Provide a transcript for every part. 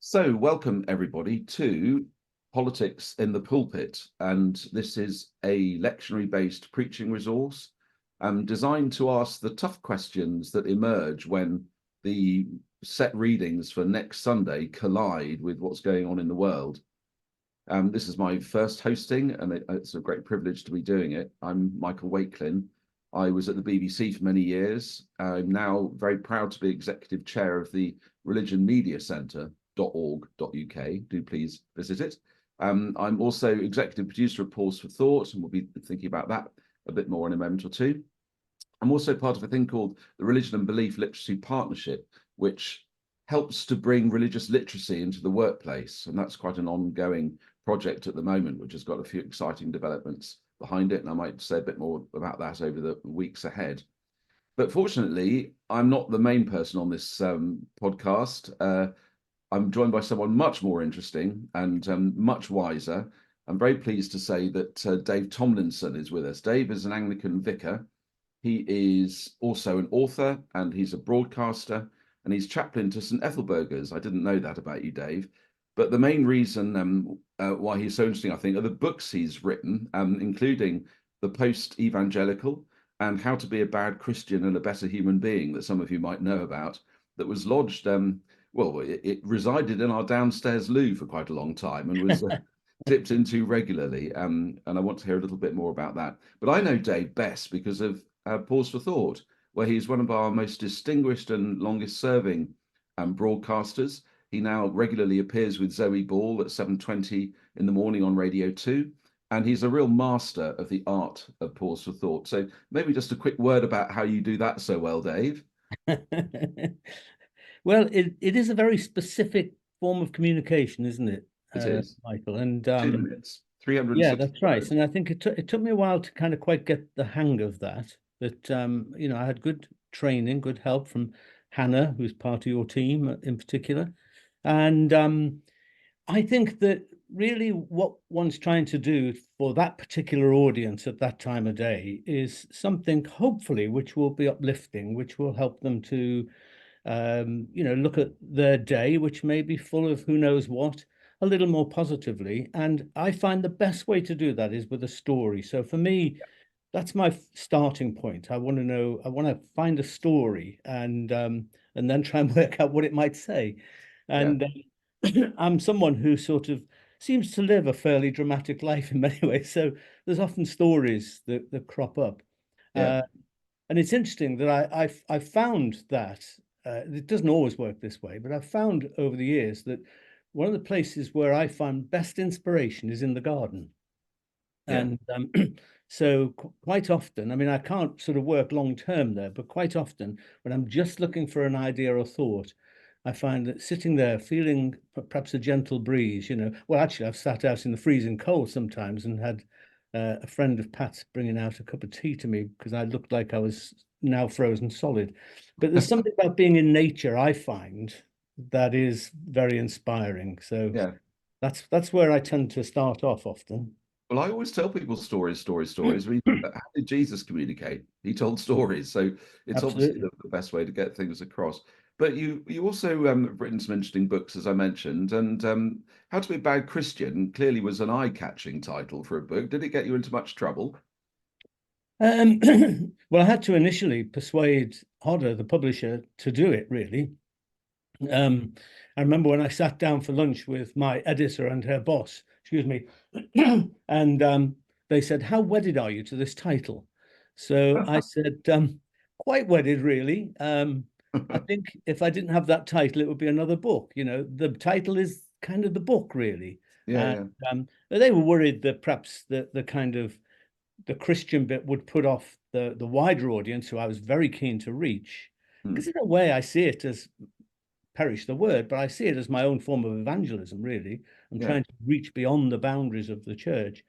So, welcome everybody to Politics in the Pulpit, and this is a lectionary-based preaching resource designed to ask the tough questions that emerge when the set readings for next Sunday collide with what's going on in the world. This is my first hosting, and it's a great privilege to be doing it. I'm Michael Wakelin. I was at the BBC for many years. I'm now very proud to be executive chair of the Religion Media Centre, .org.uk. Do please visit it. I'm also executive producer of Pause for Thought, and we'll be thinking about that a bit more in a moment or two. I'm also part of a thing called the Religion and Belief Literacy Partnership, which helps to bring religious literacy into the workplace. And that's quite an ongoing project at the moment, which has got a few exciting developments behind it. And I might say a bit more about that over the weeks ahead. But fortunately, I'm not the main person on this podcast. I'm joined by someone much more interesting and much wiser. I'm very pleased to say that Dave Tomlinson is with us. Dave is an Anglican vicar. He is also an author and he's a broadcaster and he's chaplain to St Ethelburga's. I didn't know that about you, Dave. But the main reason why he's so interesting, I think, are the books he's written, including the Post-Evangelical and How to Be a Bad Christian and a Better Human Being, that some of you might know about, that was lodged, it resided in our downstairs loo for quite a long time and was dipped into regularly. And I want to hear a little bit more about that. But I know Dave best because of Pause for Thought, where he's one of our most distinguished and longest serving broadcasters. He now regularly appears with Zoe Ball at 7:20 in the morning on Radio 2. And he's a real master of the art of Pause for Thought. So maybe just a quick word about how you do that so well, Dave. Well, it is a very specific form of communication, isn't it? It is. Michael. And 2 minutes, 360 yeah, that's right. words. And I think it took me a while to kind of quite get the hang of that. But I had good training, good help from Hannah, who's part of your team in particular. And I think that really what one's trying to do for that particular audience at that time of day is something, hopefully, which will be uplifting, which will help them to look at their day, which may be full of who knows what, a little more positively. And I find the best way to do that is with a story. So for me, that's my starting point. I want to find a story and then try and work out what it might say. And I'm someone who sort of seems to live a fairly dramatic life in many ways. So there's often stories that crop up. Yeah. And it's interesting that I found that it doesn't always work this way, but I've found over the years that one of the places where I find best inspiration is in the garden. Yeah. And so quite often, I mean, I can't sort of work long term there, but quite often when I'm just looking for an idea or thought, I find that sitting there feeling perhaps a gentle breeze, well, actually, I've sat out in the freezing cold sometimes and had a friend of Pat's bringing out a cup of tea to me because I looked like I was now frozen solid. But there's something about being in nature, I find, that is very inspiring. So Yeah. that's where I tend to start off often. Well, I always tell people stories. How did Jesus communicate? He told stories. So it's obviously Absolutely. the best way to get things across. But you also have written some interesting books, as I mentioned, and How to Be a Bad Christian clearly was an eye-catching title for a book. Did it get you into much trouble? Well, I had to initially persuade Hodder, the publisher, to do it, really. I remember when I sat down for lunch with my editor and her boss, excuse me, and they said, "How wedded are you to this title?" So I said, "Quite wedded, really. I think if I didn't have that title, it would be another book. The title is kind of the book, really." And Yeah. but they were worried that perhaps the kind of the Christian bit would put off the wider audience, who I was very keen to reach. Hmm. Because in a way, I see it as, perish the word, but I see it as my own form of evangelism, really. I'm Yeah. trying to reach beyond the boundaries of the church.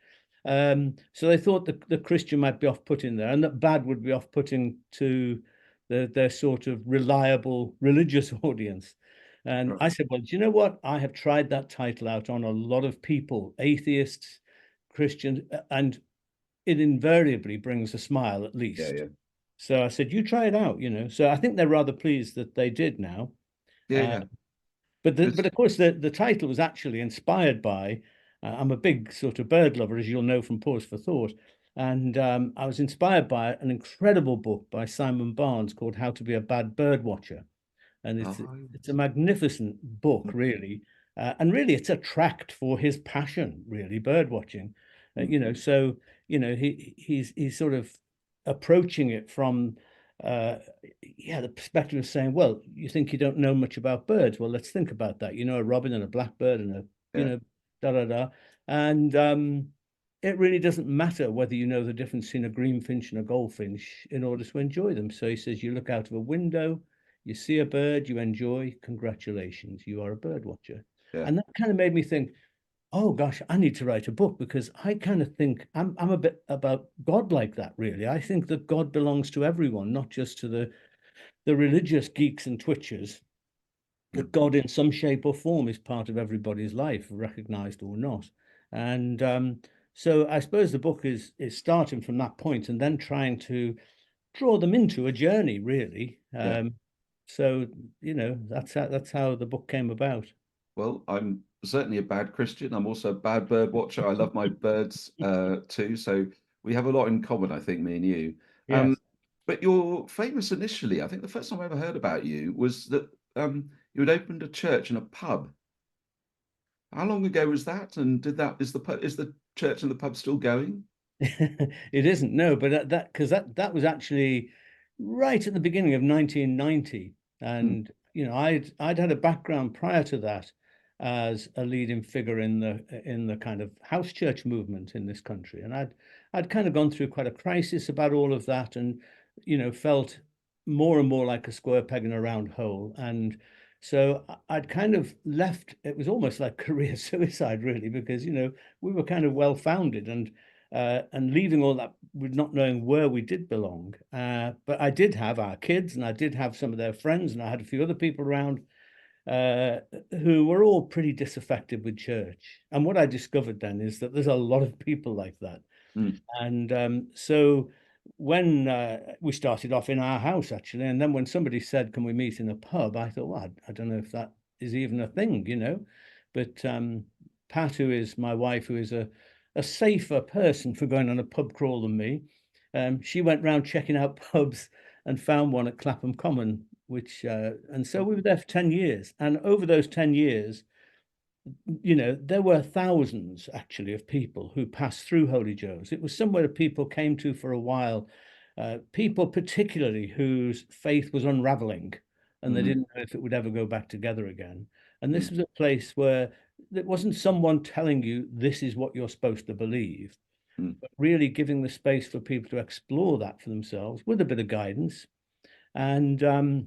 So they thought the Christian might be off-putting there, and that bad would be off-putting to their sort of reliable religious audience. And Right. I said, well, do you know what? I have tried that title out on a lot of people, atheists, Christians, and it invariably brings a smile, at Yeah. least. Yeah. So I said, you try it out. So I think they're rather pleased that they did now. Yeah. Uh, Yeah. But of course the title was actually inspired by. I'm a big sort of bird lover, as you'll know from Pause for Thought, and I was inspired by an incredible book by Simon Barnes called How to Be a Bad Bird Watcher, and it's a magnificent book, really, and really it's a tract for his passion, really, bird watching. So he's sort of approaching it from the perspective of saying, well, you think you don't know much about birds, well, let's think about that. A robin and a blackbird and da da da, and it really doesn't matter whether you know the difference between a greenfinch and a goldfinch in order to enjoy them. So he says, you look out of a window, you see a bird you enjoy, congratulations, you are a bird watcher. And that kind of made me think, oh gosh, I need to write a book, because I kind of think I'm a bit about God like that, really. I think that God belongs to everyone, not just to the religious geeks and twitchers, that God in some shape or form is part of everybody's life, recognized or not. And so I suppose the book is starting from that point and then trying to draw them into a journey, really. So that's how the book came about. Well, I'm certainly a bad Christian. I'm also a bad bird watcher. I love my birds too. So we have a lot in common, I think, me and you. Yes. But you're famous initially. I think the first time I ever heard about you was that you had opened a church and a pub. How long ago was that? And is the church and the pub still going? It isn't, no, but that was actually right at the beginning of 1990, and I'd had a background prior to that as a leading figure in the kind of house church movement in this country, and I'd kind of gone through quite a crisis about all of that, and felt more and more like a square peg in a round hole. And so I'd kind of left. It was almost like career suicide, really, because we were kind of well founded, and leaving all that with not knowing where we did belong. But I did have our kids, and I did have some of their friends, and I had a few other people around who were all pretty disaffected with church. And what I discovered then is that there's a lot of people like that. And so when we started off in our house, actually, and then when somebody said, can we meet in a pub, I thought, well, I don't know if that is even a thing. But Pat, who is my wife, who is a safer person for going on a pub crawl than me, she went round checking out pubs and found one at Clapham Common, and so we were there for 10 years. And over those 10 years, there were thousands actually of people who passed through Holy Joe's. It was somewhere that people came to for a while, people particularly whose faith was unraveling, and they didn't know if it would ever go back together again. And this was a place where it wasn't someone telling you this is what you're supposed to believe, but really giving the space for people to explore that for themselves with a bit of guidance. And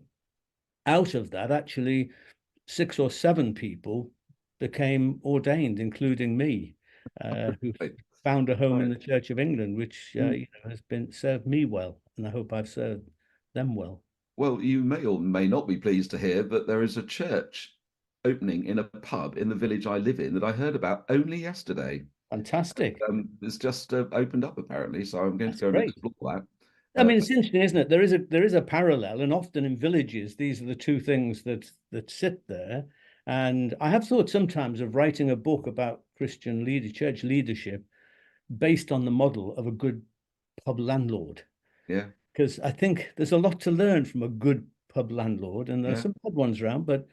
out of that, actually, 6 or 7 people became ordained, including me, who found a home in the Church of England, which has served me well, and I hope I've served them well. Well, you may or may not be pleased to hear that there is a church opening in a pub in the village I live in that I heard about only yesterday. Fantastic. It's just opened up apparently, so I'm going to go and explore that. I mean, it's interesting, isn't it? There is a parallel, and often in villages, these are the two things that sit there. And I have thought sometimes of writing a book about Christian church leadership based on the model of a good pub landlord. Yeah. Because I think there's a lot to learn from a good pub landlord, and there are some bad ones around, but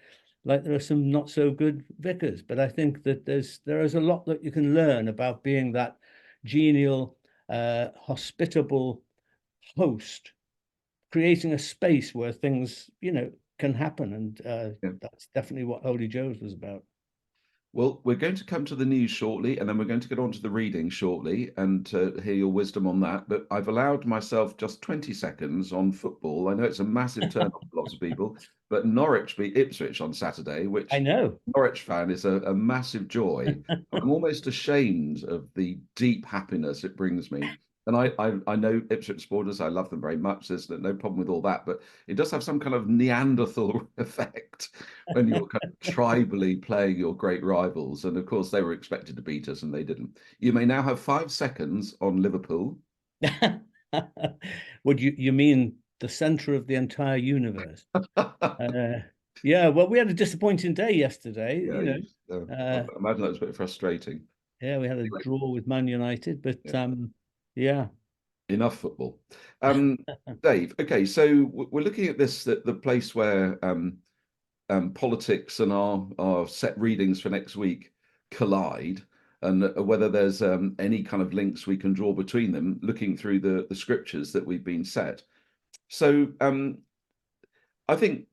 like there are some not so good vicars. But I think that there is a lot that you can learn about being that genial, hospitable host, creating a space where things, can happen. And that's definitely what Holy Joe's was about. Well, we're going to come to the news shortly, and then we're going to get on to the reading shortly and hear your wisdom on that. But I've allowed myself just 20 seconds on football. I know it's a massive turn off for lots of people, but Norwich beat Ipswich on Saturday, which I know. Norwich fan is a massive joy. I'm almost ashamed of the deep happiness it brings me. And I know Ipswich supporters, I love them very much. There's no problem with all that, but it does have some kind of Neanderthal effect when you're kind of tribally playing your great rivals. And of course, they were expected to beat us and they didn't. You may now have 5 seconds on Liverpool. Would you mean the center of the entire universe? Yeah, well, we had a disappointing day yesterday, Yeah, I Uh, imagine that was a bit frustrating. yeah, we had a Anyway, draw with Man United, but yeah, yeah. enough football. Um, Dave, okay, so we're looking at this, the place where politics and our set readings for next week collide, and whether there's any kind of links we can draw between them, looking through the scriptures that we've been set. So I think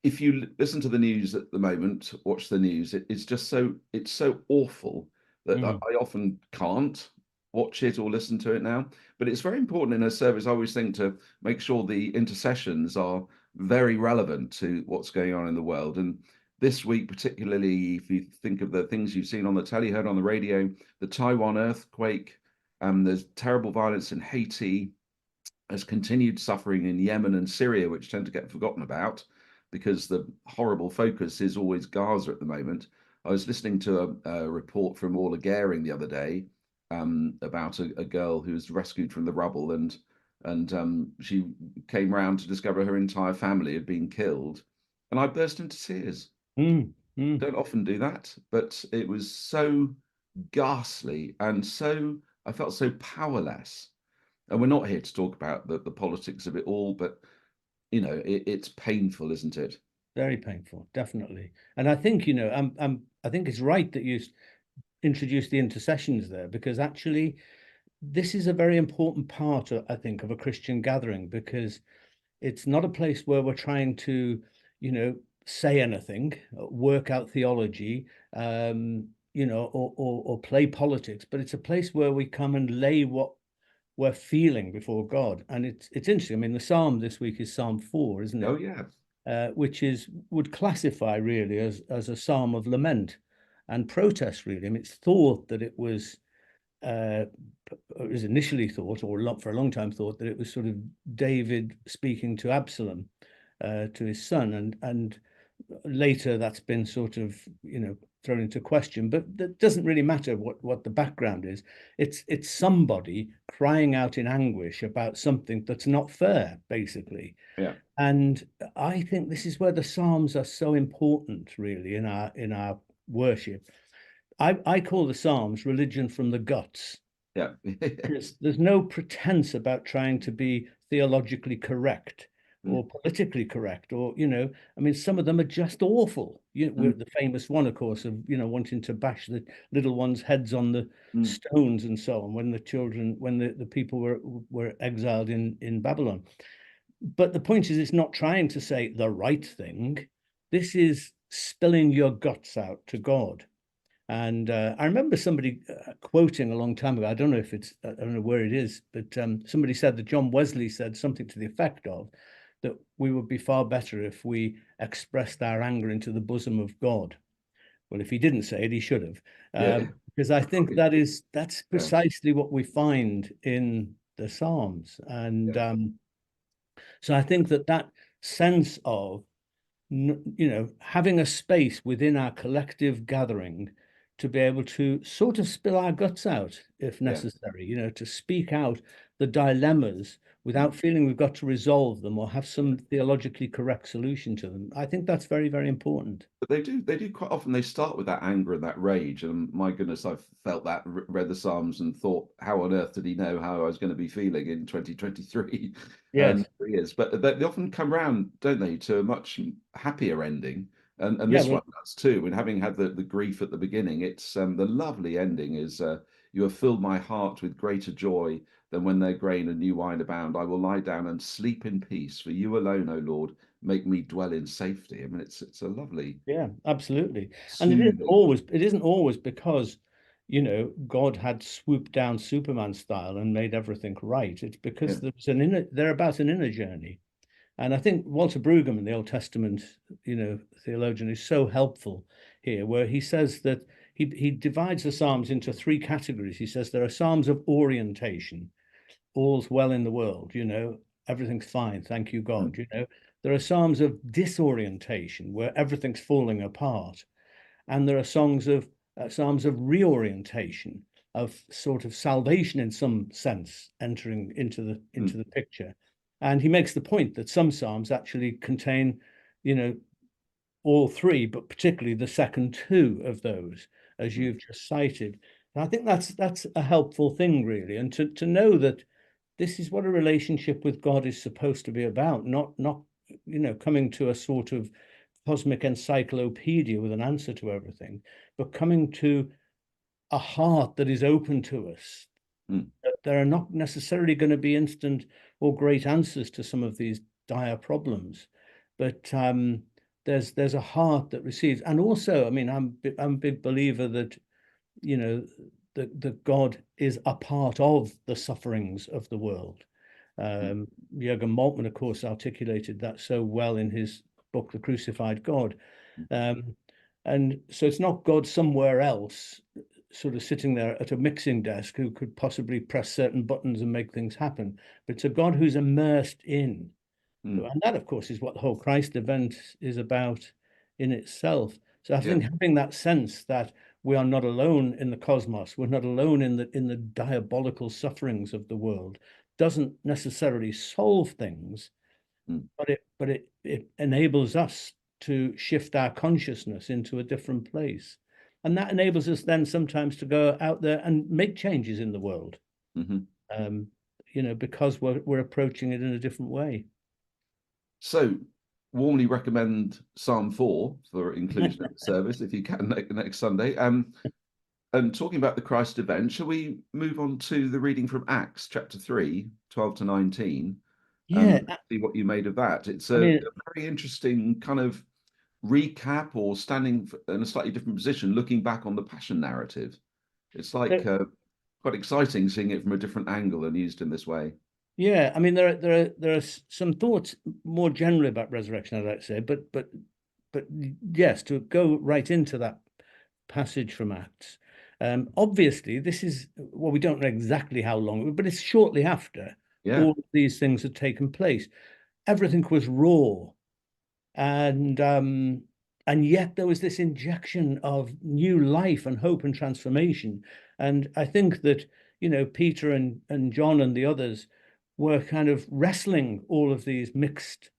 if you listen to the news at the moment, watch the news, it's so awful that Mm, I often can't watch it or listen to it now. But it's very important in a service, I always think, to make sure the intercessions are very relevant to what's going on in the world. And this week, particularly, if you think of the things you've seen on the telly, heard on the radio, the Taiwan earthquake, there's terrible violence in Haiti, there's continued suffering in Yemen and Syria, which tend to get forgotten about because the horrible focus is always Gaza at the moment. I was listening to a report from Orla Garing the other day, about a girl who was rescued from the rubble, and she came round to discover her entire family had been killed, and I burst into tears. mm, mm. Don't often do that, but it was so ghastly, and so I felt so powerless. And we're not here to talk about the politics of it all, but it's painful, isn't it? Very painful, definitely. And I think, I think it's right that you introduced the intercessions there, because actually this is a very important part, I think, of a Christian gathering, because it's not a place where we're trying to, say anything, work out theology, or play politics, but it's a place where we come and lay what we're feeling before God. And it's interesting. I mean, the Psalm this week is Psalm 4, isn't Oh it? yeah, Which would classify really as a psalm of lament and protest. Really, I mean, it's thought that it was initially thought, or for a long time thought, that it was sort of David speaking to Absalom, to his son, and later that's been sort of thrown into question, but that doesn't really matter what the background is. It's somebody crying out in anguish about something that's not fair, basically. yeah, And I think this is where the Psalms are so important, really, in our worship. I call the Psalms religion from the guts. yeah, There's no pretense about trying to be theologically correct mm, or politically correct, or I mean, some of them are just awful. mm, The famous one, of course, of wanting to bash the little ones' heads on the mm, stones and so on, when the people were exiled in Babylon. But the point is, it's not trying to say the right thing. This is spilling your guts out to God. And I remember somebody quoting a long time ago. I don't know if I don't know where it is, but somebody said that John Wesley said something to the effect of that we would be far better if we expressed our anger into the bosom of God. Well, if he didn't say it, he should have, yeah, because I think that's yeah, precisely what we find in the Psalms. And yeah, so I think that sense of having a space within our collective gathering to be able to sort of spill our guts out if yeah. necessary, to speak out the dilemmas Mm. without feeling we've got to resolve them or have some theologically correct solution to them. I think that's very, very important. But they do quite often. They start with that anger and that rage, and my goodness, I've felt that, read the Psalms and thought, how on earth did he know how I was going to be feeling in 2023? And Yes. he is. But they often come round, don't they, to a much happier ending. And Yeah. this Well, one does too. And having had the grief at the beginning, it's the lovely ending is, you have filled my heart with greater joy than when their grain and new wine abound. I will lie down and sleep in peace, for you alone, O Lord, make me dwell in safety. I mean, it's a lovely, yeah, absolutely. And soothing. it isn't always because, God had swooped down Superman style and made everything right. It's Yeah. because they're about an inner journey. And I think Walter Brueggemann, the Old Testament, theologian, is so helpful here, where he says that he divides the Psalms into three categories. He says there are Psalms of orientation, all's well in the world, everything's fine, thank you, Mm, God. There are Psalms of disorientation, where everything's falling apart, and there are Psalms of reorientation, of sort of salvation in some sense entering into mm, the picture. And he makes the point that some Psalms actually contain, you know, all three, but particularly the second two of those, as you've just cited. And I think that's a helpful thing, really, and to know that this is what a relationship with God is supposed to be about, not coming to a sort of cosmic encyclopedia with an answer to everything, but coming to a heart that is open to us. That there are not necessarily going to be instant or great answers to some of these dire problems, but there's a heart that receives. And also, I mean, I'm a big believer that that God is a part of the sufferings of the world. Jürgen Moltmann, of course, articulated that so well in his book, The Crucified God. And so it's not God somewhere else, sort of sitting there at a mixing desk, who could possibly press certain buttons and make things happen. But it's a God who's immersed in. And that, of course, is what the whole Christ event is about in itself. So I think having that sense that we are not alone in the cosmos, we're not alone in the diabolical sufferings of the world, doesn't necessarily solve things, but it enables us to shift our consciousness into a different place. And that enables us then sometimes to go out there and make changes in the world, because we're approaching it in a different way. So, warmly recommend Psalm 4 for inclusion in the service if you can next Sunday. And talking about the Christ event, shall we move on to the reading from Acts chapter 3, 12 to 19? See what you made of that. It's a very interesting kind of recap, or standing in a slightly different position, looking back on the Passion narrative. It's like quite exciting seeing it from a different angle and used in this way. Yeah, I mean, there are some thoughts more generally about resurrection, I'd like to say, but yes, to go right into that passage from Acts. Obviously, this is, well, we don't know exactly how long, but it's shortly after all of these things had taken place. Everything was raw, and yet there was this injection of new life and hope and transformation. And I think that Peter and John and the others were kind of wrestling all of these mixed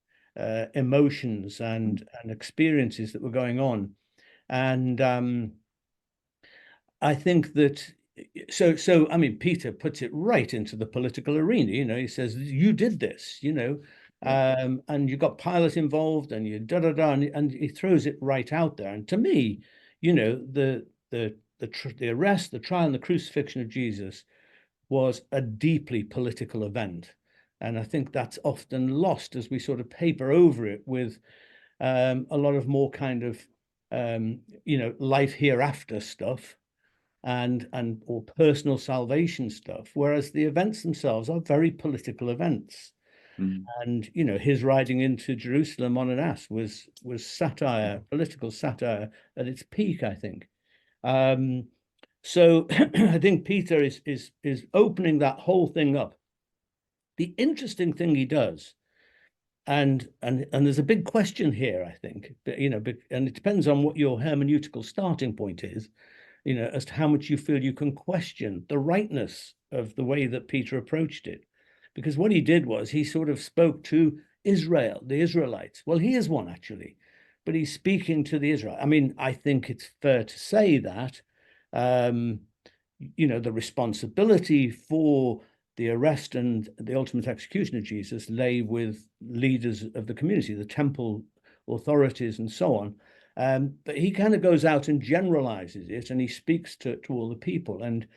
emotions and experiences that were going on. And I think that so I mean, Peter puts it right into the political arena. He says, you did this, and you got Pilate involved, and you and he throws it right out there. And to me, the arrest, the trial, and the crucifixion of Jesus was a deeply political event. And I think that's often lost as we sort of paper over it with a lot of more kind of life hereafter stuff or personal salvation stuff, whereas the events themselves are very political events. And his riding into Jerusalem on an ass was satire, political satire at its peak, I think. So I think Peter is opening that whole thing up. The interesting thing he does, and there's a big question here, I think, and it depends on what your hermeneutical starting point is, as to how much you feel you can question the rightness of the way that Peter approached it. Because what he did was he sort of spoke to Israel, the Israelites. Well, he is one, actually, but he's speaking to the Israel. I mean, I think it's fair to say that, the responsibility for the arrest and the ultimate execution of Jesus lay with leaders of the community, the temple authorities and so on. But he kind of goes out and generalizes it, and he speaks to all the people. And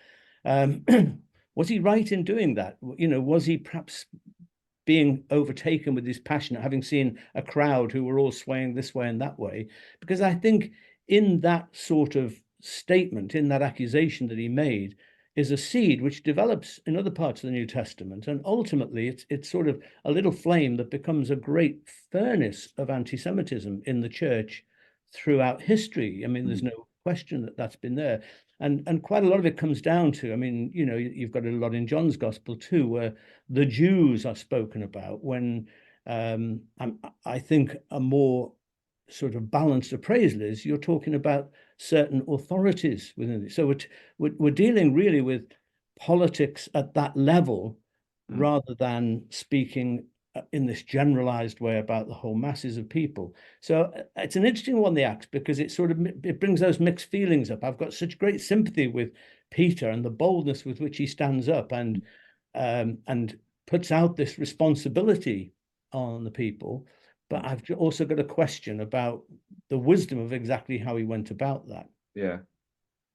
was he right in doing that? Was he perhaps being overtaken with his passion, having seen a crowd who were all swaying this way and that way? Because I think in that sort of statement, in that accusation that he made, is a seed which develops in other parts of the New Testament. And ultimately, it's sort of a little flame that becomes a great furnace of anti-Semitism in the church throughout history. I mean, there's no question that that's been there. And quite a lot of it comes down to, I mean, you've got a lot in John's gospel too, where the Jews are spoken about, when I think a more sort of balanced appraisal is you're talking about certain authorities within it. So we're dealing really with politics at that level, rather than speaking in this generalized way about the whole masses of people. So it's an interesting one, the Acts, because it brings those mixed feelings up. I've got such great sympathy with Peter and the boldness with which he stands up and puts out this responsibility on the people. But I've also got a question about the wisdom of exactly how he went about that. Yeah.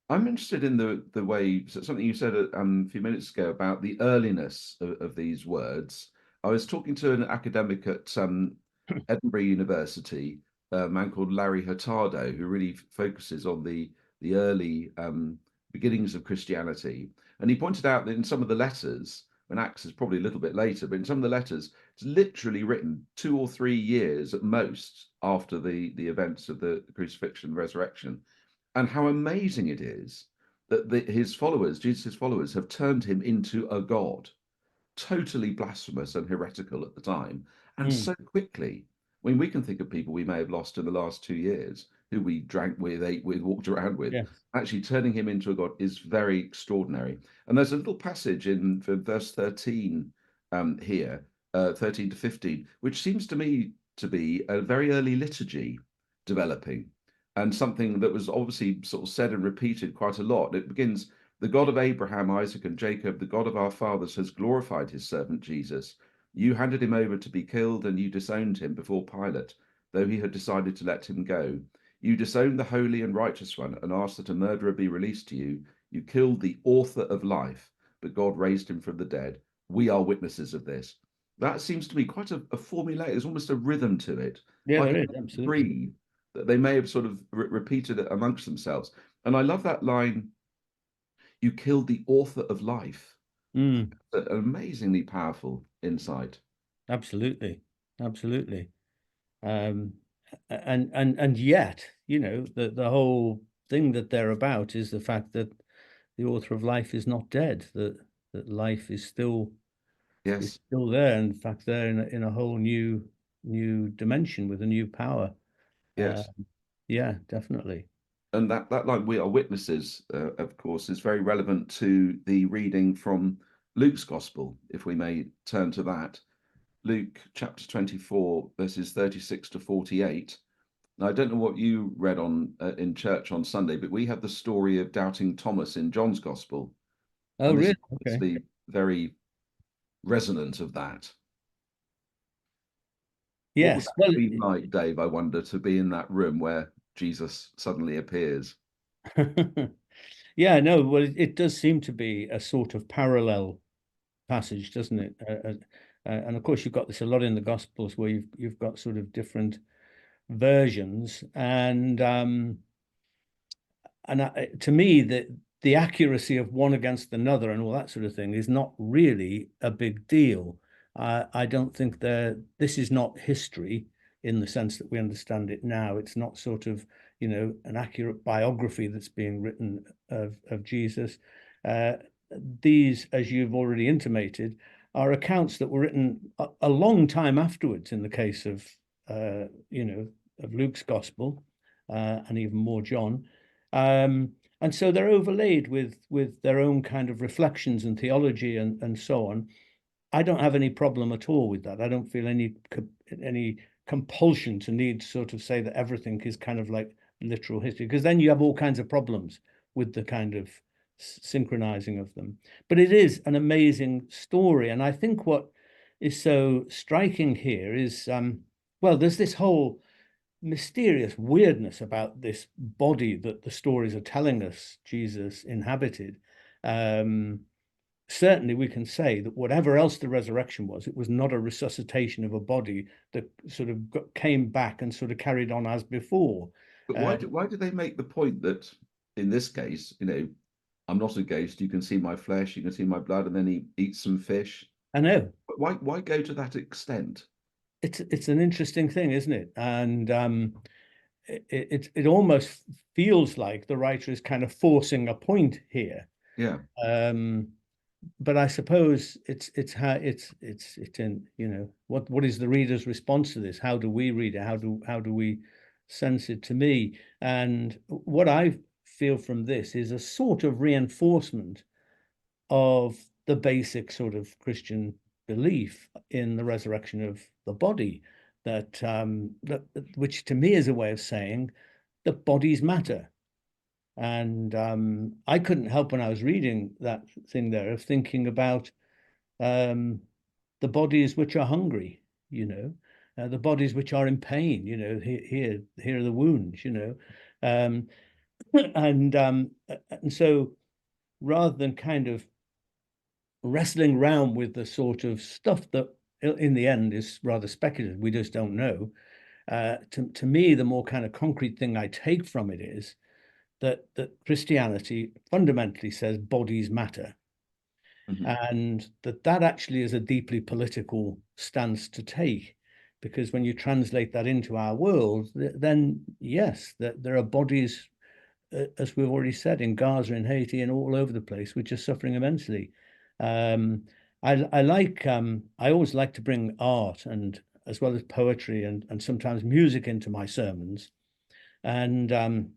I'm interested in the way, something you said a few minutes ago about the earliness of these words. I was talking to an academic at Edinburgh University, a man called Larry Hurtado, who really focuses on the early beginnings of Christianity. And he pointed out that in some of the letters, when Acts is probably a little bit later, but in some of the letters, it's literally written 2 or 3 years at most after the events of the crucifixion and resurrection. And how amazing it is that his followers, Jesus' followers, have turned him into a god, totally blasphemous and heretical at the time, and so quickly. I mean, we can think of people we may have lost in the last 2 years who we drank with, ate with, walked around with. Yes. Actually, turning him into a god is very extraordinary. And there's a little passage in verse 13 here, 13 to 15, which seems to me to be a very early liturgy developing, and something that was obviously sort of said and repeated quite a lot. It begins, "The God of Abraham, Isaac, and Jacob, the God of our fathers, has glorified his servant Jesus. You handed him over to be killed, and you disowned him before Pilate, though he had decided to let him go. You disowned the holy and righteous one and asked that a murderer be released to you. You killed the author of life, but God raised him from the dead. We are witnesses of this." That seems to me quite a formulaic, there's almost a rhythm to it, Yeah, like there a is, absolutely. creed that they may have sort of repeated it amongst themselves. And I love that line, "You killed the author of life." Mm, An amazingly powerful insight. absolutely. Absolutely. Um, and yet, you know, the whole thing that they're about is the fact that the author of life is not dead, that life is still Yes, there. In fact, they're in a whole new dimension with a new power. Uh, yes. yeah, definitely. And that line, "we are witnesses," of course, is very relevant to the reading from Luke's Gospel, if we may turn to that. Luke chapter 24, verses 36 to 48. Now, I don't know what you read on in church on Sunday, but we have the story of doubting Thomas in John's Gospel, Oh, and this really? is Okay. obviously very resonant of that. What would Yes. that Well, have been like, Dave, I wonder, to be in that room where Jesus suddenly appears? yeah, no, well, it does seem to be a sort of parallel passage, doesn't it? And of course, you've got this a lot in the Gospels where you've got sort of different versions, and to me, the accuracy of one against another and all that sort of thing is not really a big deal. I don't think this is not history in the sense that we understand it now. It's not sort of, you know, an accurate biography that's being written of Jesus. Uh, these, as you've already intimated, are accounts that were written a long time afterwards. In the case of, you know, of Luke's gospel, and even more John. And so they're overlaid with their own kind of reflections and theology and so on. I don't have any problem at all with that. I don't feel any compulsion to need to sort of say that everything is kind of like literal history, because then you have all kinds of problems with the kind of synchronizing of them. But it is an amazing story, and I think what is so striking here is, well, there's this whole mysterious weirdness about this body that the stories are telling us Jesus inhabited. Um, Certainly, we can say that whatever else the resurrection was, it was not a resuscitation of a body that sort of came back and sort of carried on as before. But Uh, why do they make the point that in this case, you know, I'm not a ghost, you can see my flesh, you can see my blood, and then he eats some fish? I know But why go to that extent? it's an interesting thing, isn't it? And it almost feels like the writer is kind of forcing a point here. Yeah. Um, but I suppose it's how it's in, you know, what is the reader's response to this? How do we read it? How do we sense it? To me, and what I feel from this is a sort of reinforcement of the basic sort of Christian belief in the resurrection of the body, which to me is a way of saying that bodies matter. And I couldn't help, when I was reading that thing there, of thinking about the bodies which are hungry, the bodies which are in pain, here are the wounds, um, and so rather than kind of wrestling around with the sort of stuff that in the end is rather speculative, we just don't know. To me, the more kind of concrete thing I take from it is that Christianity fundamentally says bodies matter. Mm-hmm. And that actually is a deeply political stance to take, because when you translate that into our world, then yes, there are bodies, as we've already said, in Gaza, in Haiti, and all over the place, which are suffering immensely. I always like to bring art, and as well as poetry and sometimes music, into my sermons. And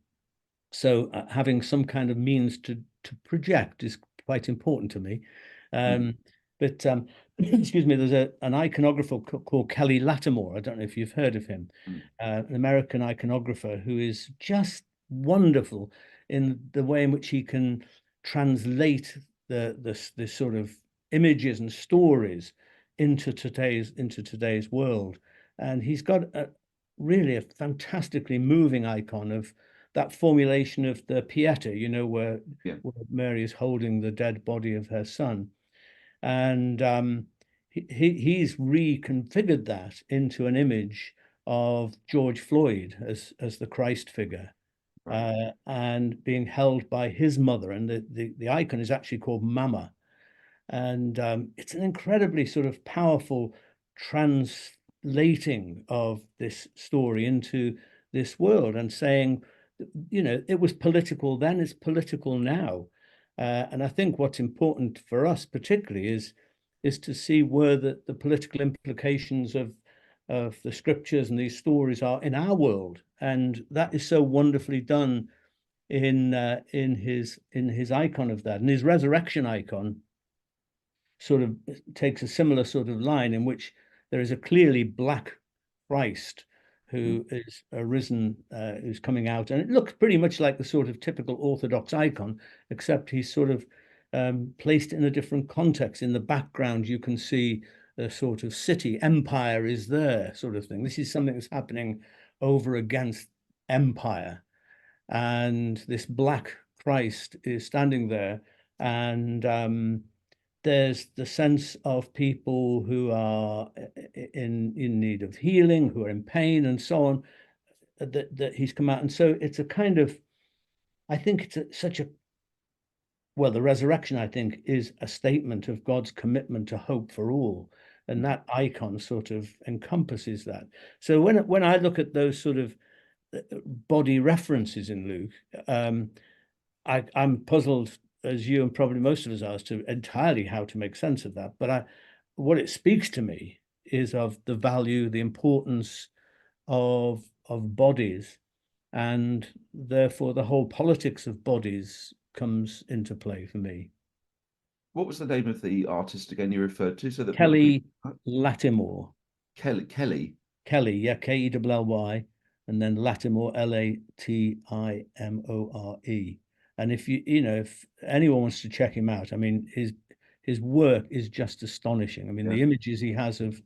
so having some kind of means to project is quite important to me. But excuse me, there's an iconographer called Kelly Lattimore. I don't know if you've heard of him, an American iconographer who is just wonderful in the way in which he can translate the sort of images and stories into today's world. And he's got really a fantastically moving icon of that formulation of the Pieta, where Mary is holding the dead body of her son. And he's reconfigured that into an image of George Floyd as the Christ figure, and being held by his mother. And the icon is actually called Mama. And it's an incredibly sort of powerful translating of this story into this world, and saying, it was political then, it's political now. And I think what's important for us particularly is to see where the political implications of the scriptures and these stories are in our world. And that is so wonderfully done in his icon of that. And his resurrection icon sort of takes a similar sort of line, in which there is a clearly black Christ who is arisen, who's coming out, and it looks pretty much like the sort of typical Orthodox icon, except he's sort of placed in a different context. In the background, you can see a sort of city, empire is there, sort of thing. This is something that's happening over against empire, and this black Christ is standing there, and there's the sense of people who are in need of healing, who are in pain, and so on, that he's come out. And so it's a kind of, I think it's the resurrection, I think, is a statement of God's commitment to hope for all. And that icon sort of encompasses that. So when I look at those sort of body references in Luke, I'm puzzled, as you and probably most of us are, as to entirely how to make sense of that. But what it speaks to me is of the value, the importance of bodies, and therefore the whole politics of bodies comes into play for me. What was the name of the artist again you referred to? So that Kelly Lattimore. Kelly. Yeah, Kelly, and then Lattimore, Latimore. And if anyone wants to check him out, I mean, his work is just astonishing. I mean, the images he has of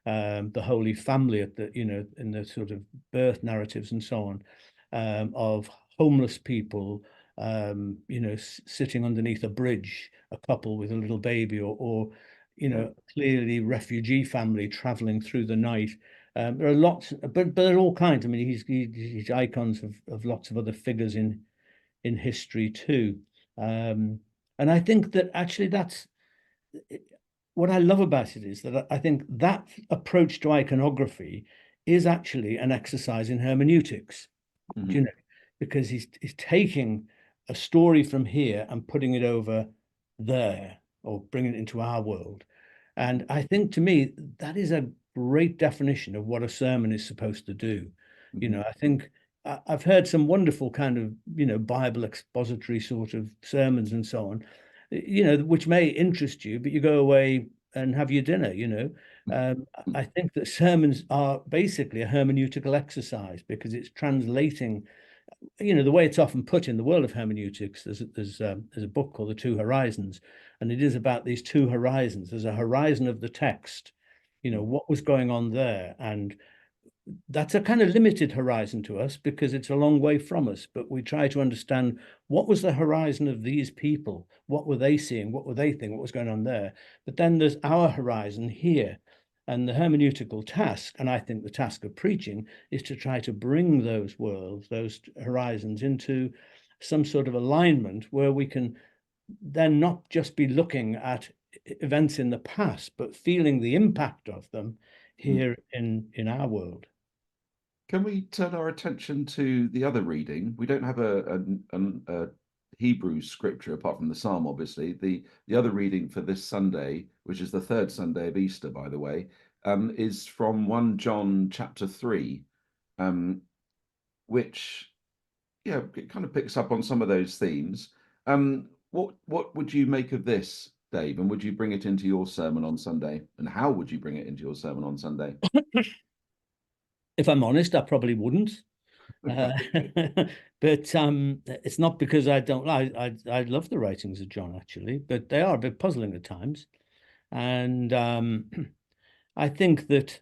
the Holy Family at in the sort of birth narratives and so on, of homeless people, sitting underneath a bridge, a couple with a little baby, or clearly refugee family traveling through the night. There are lots, but there are all kinds. I mean, he's icons of lots of other figures in history too. And I think that actually that's what I love about it, is that I think that approach to iconography is actually an exercise in hermeneutics, because he's taking a story from here and putting it over there, or bringing it into our world. And I think, to me, that is a great definition of what a sermon is supposed to do. I think I've heard some wonderful kind of, Bible expository sort of sermons and so on, which may interest you, but you go away and have your dinner, I think that sermons are basically a hermeneutical exercise, because it's translating, the way it's often put in the world of hermeneutics. There's a book called The Two Horizons, and it is about these two horizons. There's a horizon of the text, what was going on there, and that's a kind of limited horizon to us because it's a long way from us, but we try to understand what was the horizon of these people, what were they seeing, what were they thinking, what was going on there. But then there's our horizon here, and the hermeneutical task, and I think the task of preaching, is to try to bring those worlds, those horizons, into some sort of alignment where we can then not just be looking at events in the past, but feeling the impact of them here in our world. Can we turn our attention to the other reading? We don't have a Hebrew scripture apart from the Psalm, obviously. The other reading for this Sunday, which is the third Sunday of Easter, by the way, is from 1 John chapter 3, which, it kind of picks up on some of those themes. What would you make of this, Dave? And would you bring it into your sermon on Sunday? And how would you bring it into your sermon on Sunday? If I'm honest, I probably wouldn't. But it's not because I don't. I love the writings of John, actually, but they are a bit puzzling at times. And I think that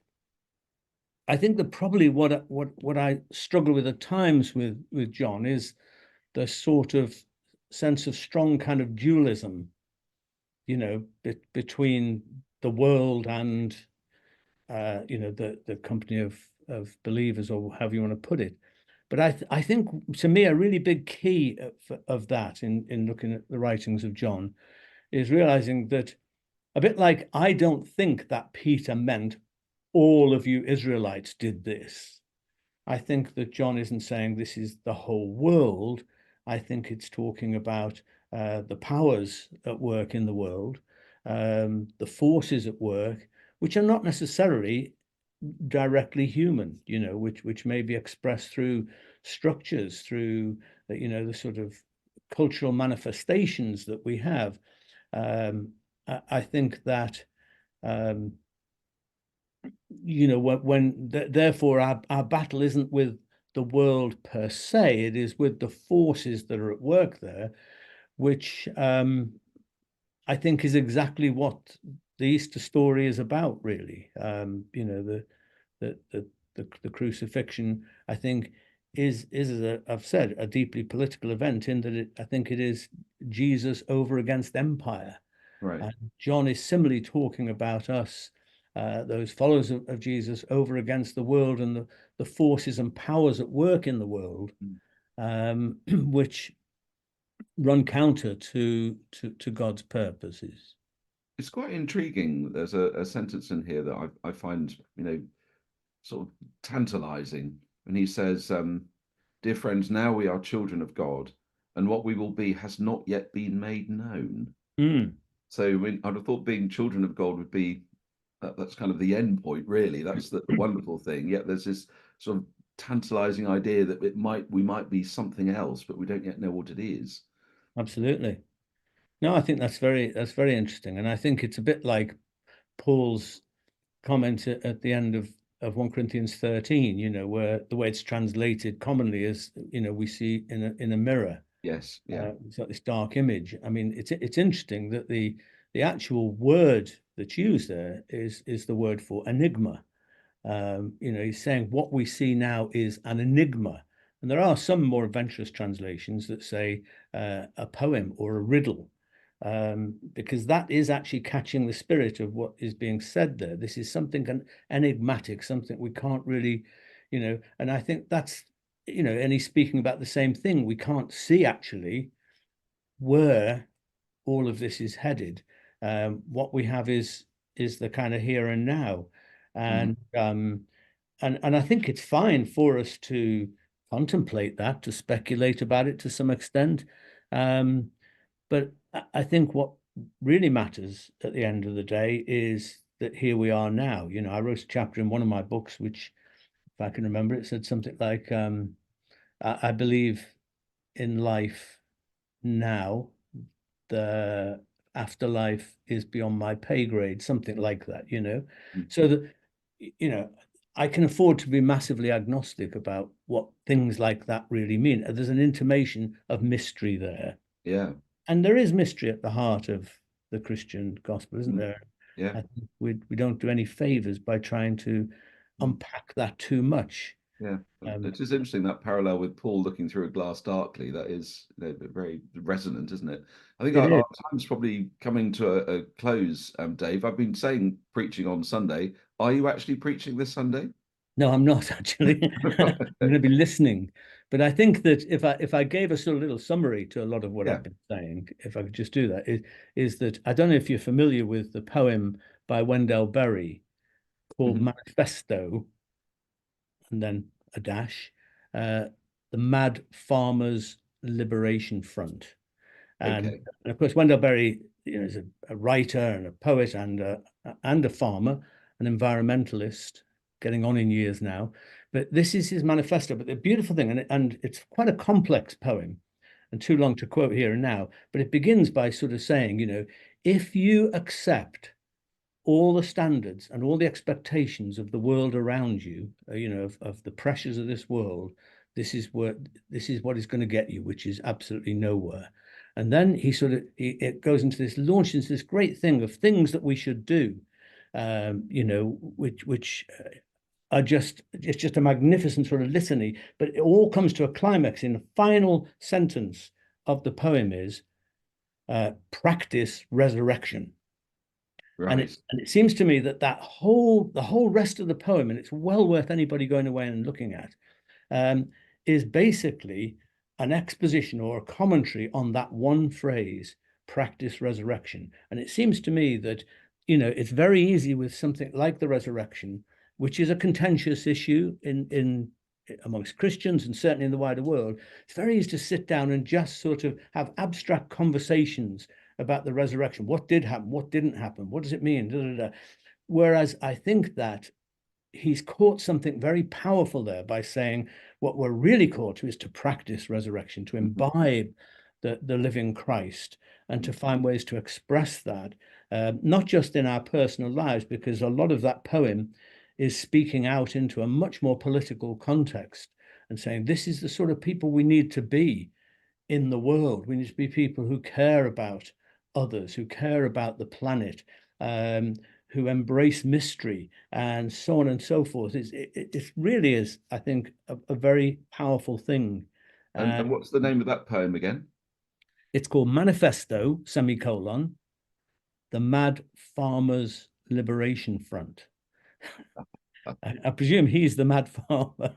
probably what I struggle with at times with John is the sort of sense of strong kind of dualism, between the world and the company of believers, or however you want to put it. But I think, to me, a really big key of that in looking at the writings of John is realizing that, a bit like, I don't think that Peter meant all of you Israelites did this. I think that John isn't saying this is the whole world. I think it's talking about the powers at work in the world, the forces at work, which are not necessarily directly human, which may be expressed through structures, through the sort of cultural manifestations that we have. I think that therefore our battle isn't with the world per se, it is with the forces that are at work there, which I think is exactly what the Easter story is about, really. The crucifixion, I think, is as I've said, a deeply political event, in that I think it is Jesus over against empire. Right. And John is similarly talking about us, those followers of Jesus, over against the world and the forces and powers at work in the world, which run counter to God's purposes. It's quite intriguing. There's a sentence in here that I find, sort of tantalizing. And he says, "Dear friends, now we are children of God, and what we will be has not yet been made known." So I'd have thought being children of God would be, that's kind of the end point, really. That's the wonderful thing. Yet there's this sort of tantalizing idea that we might be something else, but we don't yet know what it is. Absolutely. No, I think that's very interesting. And I think it's a bit like Paul's comment at the end of 1 Corinthians 13, where the way it's translated commonly is, we see in a mirror. Yes, yeah. It's got this dark image. I mean, it's interesting that the actual word that's used there is the word for enigma. He's saying what we see now is an enigma. And there are some more adventurous translations that say a poem or a riddle, because that is actually catching the spirit of what is being said there. This is something enigmatic, something we can't really, and I think that's, and he's speaking about the same thing. We can't see actually where all of this is headed. What we have is the kind of here and now. And I think it's fine for us to contemplate that, to speculate about it to some extent. But I think what really matters at the end of the day is that here we are now. I wrote a chapter in one of my books, which, if I can remember, it said something like, I believe in life now, the afterlife is beyond my pay grade, something like that, Mm. so that, I can afford to be massively agnostic about what things like that really mean. There's an intimation of mystery there. Yeah. And there is mystery at the heart of the Christian gospel, isn't Mm. there? Yeah. I think we don't do any favors by trying to Mm. unpack that too much. Yeah, it is interesting, that parallel with Paul looking through a glass darkly. That is, very resonant, isn't it? I think It our is. time's probably coming to a close, Dave. I've been saying preaching on Sunday. Are you actually preaching this Sunday? No, I'm not actually. I'm going to be listening. But I think that if I gave a sort of little summary to a lot of what Yeah. I've been saying, if I could just do that, is that I don't know if you're familiar with the poem by Wendell Berry called Mhm. Manifesto, and then a dash, uh, the Mad Farmers Liberation Front. And, Okay. and of course, Wendell Berry, is a writer and a poet and a farmer, an environmentalist, getting on in years now. But this is his manifesto. But the beautiful thing, and it's quite a complex poem, and too long to quote here and now, but it begins by sort of saying, if you accept all the standards and all the expectations of the world around you, of the pressures of this world, this is what is going to get you, which is absolutely nowhere. And then it goes into this, launches this great thing of things that we should do, which are it's just a magnificent sort of litany, but it all comes to a climax in the final sentence of the poem is practice resurrection. And Right. it seems to me that the whole rest of the poem, and it's well worth anybody going away and looking at, is basically an exposition or a commentary on that one phrase, practice resurrection. And it seems to me that, it's very easy with something like the resurrection, which is a contentious issue in amongst Christians and certainly in the wider world. It's very easy to sit down and just sort of have abstract conversations about the resurrection. What did happen? What didn't happen? What does it mean? Da, da, da. Whereas I think that he's caught something very powerful there by saying what we're really called to is to practice resurrection, to Mhm. imbibe the living Christ, and to find ways to express that, not just in our personal lives, because a lot of that poem is speaking out into a much more political context and saying this is the sort of people we need to be in the world. We need to be people who care about others, who care about the planet, who embrace mystery, and so on and so forth. It really is, I think, a very powerful thing. And what's the name of that poem again? It's called Manifesto, semicolon, the Mad Farmers Liberation Front. I presume he's the mad farmer.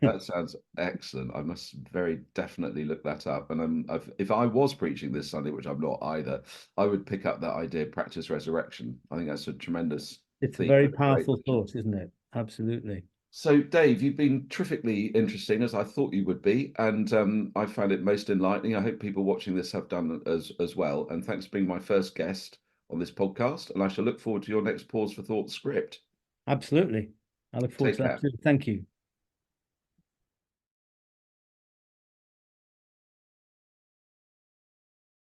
That sounds excellent. I must very definitely look that up. And if I was preaching this Sunday, which I'm not either, I would pick up that idea, practice resurrection. I think that's a tremendous It's a theme very and a great powerful mission. thought, isn't it? Absolutely. So, Dave, you've been terrifically interesting, as I thought you would be, and I found it most enlightening. I hope people watching this have done as well. And thanks for being my first guest on this podcast. And I shall look forward to your next Pause for Thought script. Absolutely. I look forward Take to that care. too. Thank you.